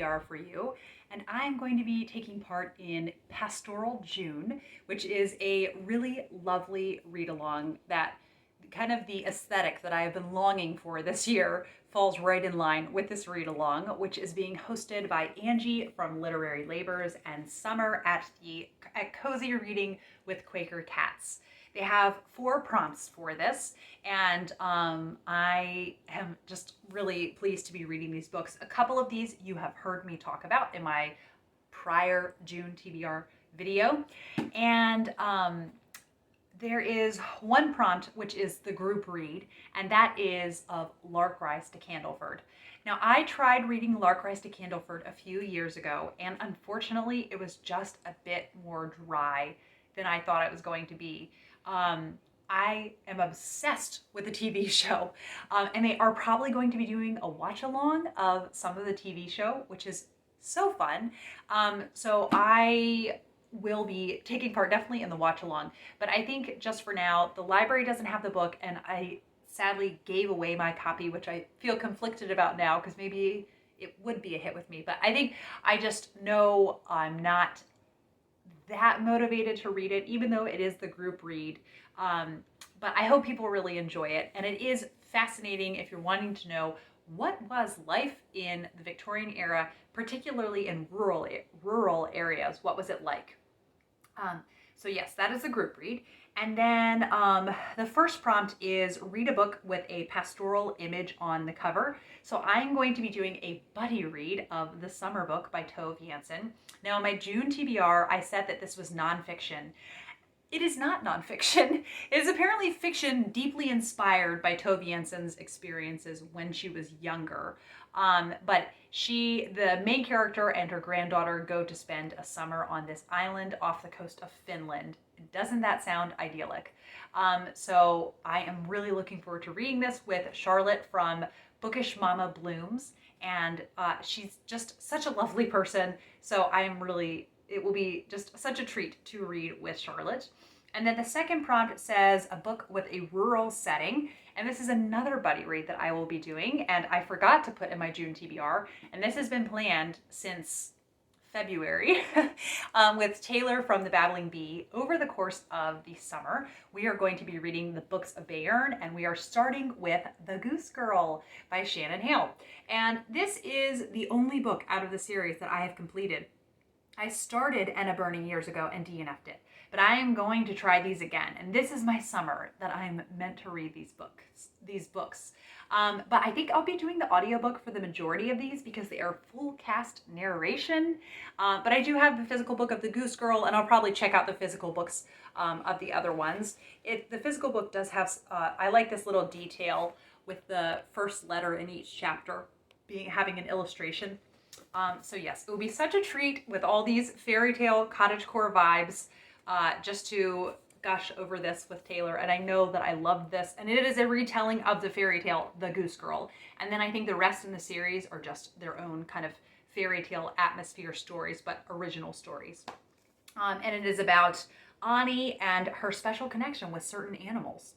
TBR for you, and I'm going to be taking part in Pastoral June, which is a really lovely read-along that kind of the aesthetic that I have been longing for this year falls right in line with this read-along, which is being hosted by Angie from Literary Labors and Summer at Cozy Reading with Quaker Cats. They have 4 prompts for this, and I am just really pleased to be reading these books. A couple of these you have heard me talk about in my prior June TBR video, and there is one prompt which is the group read, and that is of Larkrise to Candleford. Now, I tried reading Larkrise to Candleford a few years ago, and unfortunately it was just a bit more dry than I thought it was going to be. I am obsessed with the TV show, and they are probably going to be doing a watch along of some of the TV show, which is so fun. So I will be taking part definitely in the watch along, but I think just for now, the library doesn't have the book, and I sadly gave away my copy, which I feel conflicted about now because maybe it would be a hit with me, but I think I just know I'm not that motivated to read it, even though it is the group read. But I hope people really enjoy it. And it is fascinating if you're wanting to know what was life in the Victorian era, particularly in rural areas. What was it like? So yes, that is the group read. And then the first prompt is read a book with a pastoral image on the cover. So I'm going to be doing a buddy read of The Summer Book by Tove Jansson. Now, in my June TBR, I said that this was nonfiction. It is not nonfiction. It is apparently fiction deeply inspired by Tove Jansson's experiences when she was younger. But the main character and her granddaughter go to spend a summer on this island off the coast of Finland. Doesn't that sound idyllic? So I am really looking forward to reading this with Charlotte from Bookish Mama Blooms, and she's just such a lovely person. So it will be just such a treat to read with Charlotte. And then the second prompt says a book with a rural setting. And this is another buddy read that I will be doing, and I forgot to put in my June TBR. And this has been planned since February with Taylor from The Babbling Bee. Over the course of the summer, we are going to be reading the books of Bearn, and we are starting with The Goose Girl by Shannon Hale. And this is the only book out of the series that I have completed. I started Enna Burning years ago and DNF'd it, but I am going to try these again. And this is my summer that I'm meant to read these books. But I think I'll be doing the audiobook for the majority of these because they are full cast narration. But I do have the physical book of The Goose Girl, and I'll probably check out the physical books of the other ones. The physical book does have, I like this little detail with the first letter in each chapter having an illustration. So yes, it will be such a treat with all these fairy tale cottagecore vibes just to gush over this with Taylor. And I know that I love this, and it is a retelling of the fairy tale The Goose Girl. And then I think the rest in the series are just their own kind of fairy tale atmosphere stories, but original stories. And it is about Ani and her special connection with certain animals.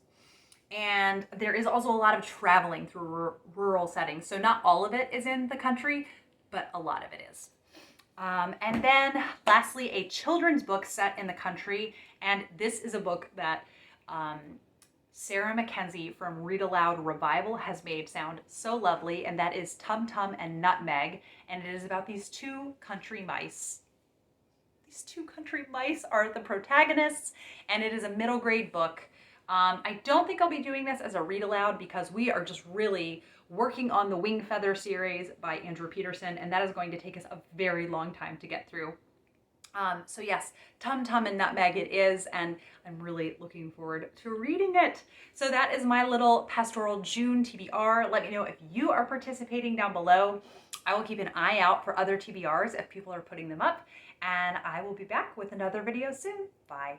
And there is also a lot of traveling through rural settings. So not all of it is in the country, but a lot of it is. And then lastly, a children's book set in the country. And this is a book that Sarah Mackenzie from Read Aloud Revival has made sound so lovely. And that is Tumtum and Nutmeg. And it is about these 2 country mice. These 2 country mice are the protagonists, and it is a middle grade book. I don't think I'll be doing this as a read aloud because we are just really working on the Wing Feather series by Andrew Peterson, and that is going to take us a very long time to get through. So yes, Tumtum and Nutmeg it is, and I'm really looking forward to reading it. So that is my little Pastoral June TBR. Let me know if you are participating down below. I will keep an eye out for other TBRs if people are putting them up, and I will be back with another video soon. Bye.